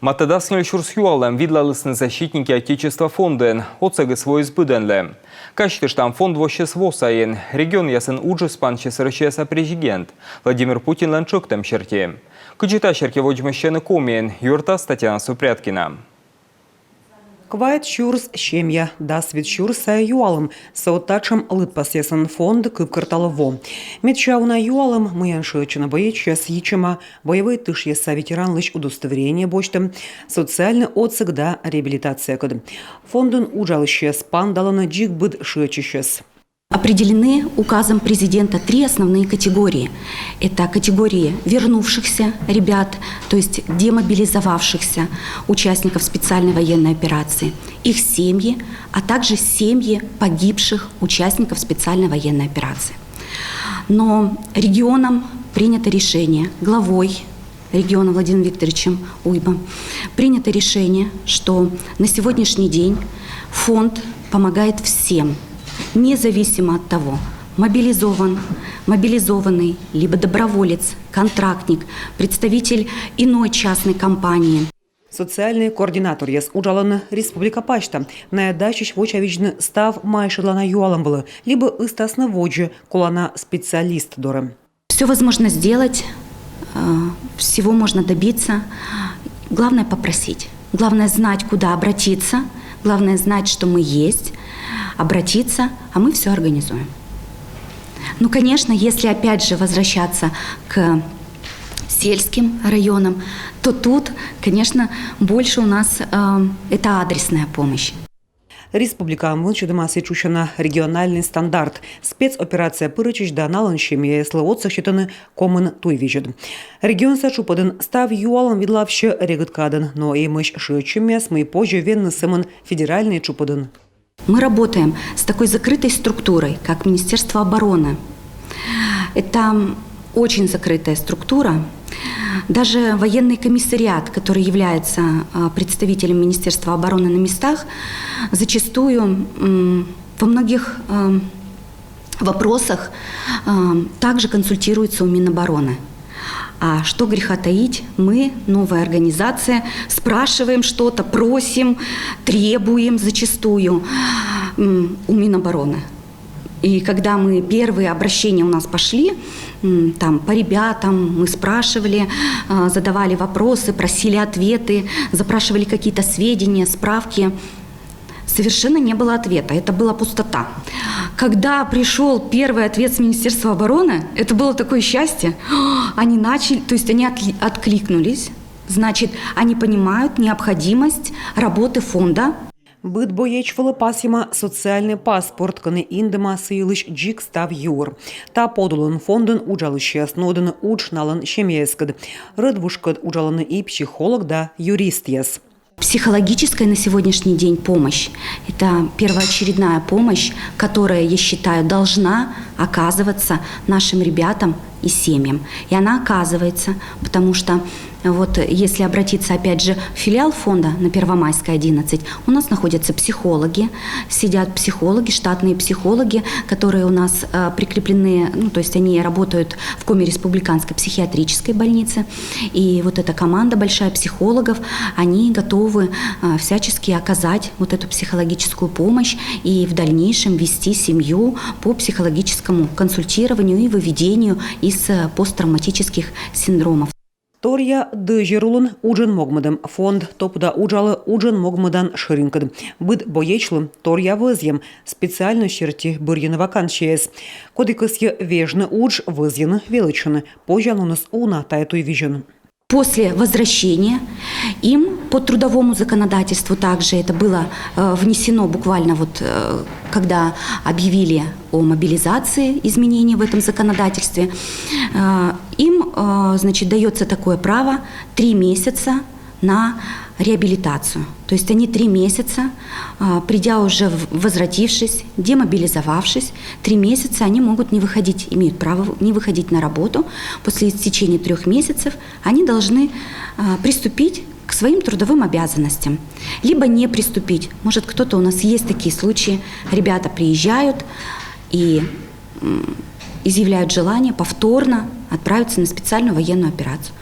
Матадаснель шурсюалам видлалысны защитники Отечества фонден, оцеги свой избыденле. Качты штам фонд вощес восаен, регион ясен уджес панчес рычеса президент. Владимир Путин ланчоктем черте. Кычита черке водимощены комен, юрта Татьяна Супряткина. Квайт шурс щемья, дасвит шурса юалым, саутачам лытпасесан фонд кыпкарталово. Медчауна юалым мыяншечина боечес ячема, боевой тышьеса ветеран лишь удостоверение бочтем, социальный отсык да реабилитация код. Фондун ужалыщес пандалана джигбыд шечищес. Определены указом президента 3 основные категории. Это категории вернувшихся ребят, то есть демобилизовавшихся участников специальной военной операции, их семьи, а также семьи погибших участников специальной военной операции. Но регионом принято решение, главой региона Владимиром Викторовичем Уйбом, принято решение, что на сегодняшний день фонд помогает всем, независимо от того, мобилизованный, либо доброволец, контрактник, представитель иной частной компании. Социальный координатор яс ужалана Республика Пашта. На даче очевидно став майше лана юалом было, либо истасно воджи кулана специалист дором. Все возможно сделать, всего можно добиться. Главное попросить, главное знать, куда обратиться, главное знать, что мы есть, обратиться, а мы все организуем. Ну, конечно, если опять же возвращаться к сельским районам, то тут, конечно, больше у нас это адресная помощь. Республика Мунчудамаси чущена региональный стандарт. Спецоперация пырычич да наланщеми, если отсах считаны комен туйвижет. Регион сачупаден став юалом видлавще реготкаден, но и мыш шичемес мы позже венны сыман федеральный чупаден. Мы работаем с такой закрытой структурой, как Министерство обороны. Это очень закрытая структура. Даже военный комиссариат, который является представителем Министерства обороны на местах, зачастую во многих вопросах также консультируется у Минобороны. А что греха таить, мы, новая организация, спрашиваем что-то, просим, требуем зачастую у Минобороны. И когда мы первые обращения у нас пошли, там по ребятам мы спрашивали, задавали вопросы, просили ответы, запрашивали какие-то сведения, справки, совершенно не было ответа, это была пустота. Когда пришел первый ответ с Министерства обороны, это было такое счастье. Они начали, то есть они откликнулись, значит, они понимают необходимость работы фонда. Быт боеч волопасима социальный паспорт, каны индема сыйлыш джик став юр. Та подулын фондын уджалыще снодын уджналын шемьескад. Рыдвушкад уджаланы и психолог да юрист яс. Психологическая на сегодняшний день помощь – это первоочередная помощь, которая, я считаю, должна оказываться нашим ребятам и семьям. И она оказывается, потому что вот если обратиться опять же в филиал фонда на Первомайской 11, у нас находятся психологи, сидят психологи, штатные психологи, которые у нас прикреплены, ну, то есть они работают в Коми республиканской психиатрической больнице. И вот эта команда большая психологов, они готовы всячески оказать вот эту психологическую помощь и в дальнейшем вести семью по психологическому консультированию и выведению из посттравматических синдромов. Торья дыжерулын уджин могмадам. Фонд топуда уджалы уджин могмадан ширинкад. Быт боечлым торья вызьем. Специально черти бырьяны вакансиес. Кодикасье вежны удж вызьяны величины. Позже нас уна тайтуй вижен. После возвращения им по трудовому законодательству также это было внесено буквально вот когда объявили о мобилизации, изменений в этом законодательстве, им, значит, дается такое право 3 месяца на реабилитацию. То есть они 3 месяца, придя уже, возвратившись, демобилизовавшись, 3 месяца они могут не выходить, имеют право не выходить на работу. После истечения 3 месяцев они должны приступить к своим трудовым обязанностям. Либо не приступить. Может, кто-то у нас есть такие случаи. Ребята приезжают и изъявляют желание повторно отправиться на специальную военную операцию.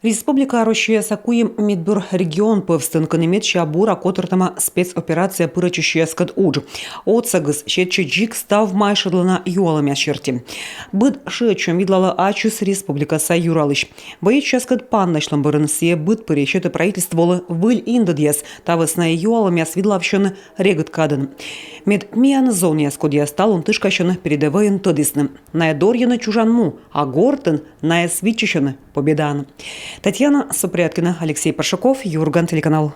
Республика Рощия Сакуем Мидбюр регион пывстын немецча бура котыртама спецоперация пырачища скад удж. Оцагыс щетче джик став майшадлана юалами черти. Быд шечем видлала ачус республика Юралыш. Боится скад паннашлам барынсия быд перещета правительствола выль индадьяс тавасна юалами свидлавщен регат кадан. Мед миан зоне скодья стал он тышкащен передовым тодисным. Наедорьяна чужанму, а гортен наесвичищен победан. Татьяна Супряткина, Алексей Паршаков, Юрган, телеканал.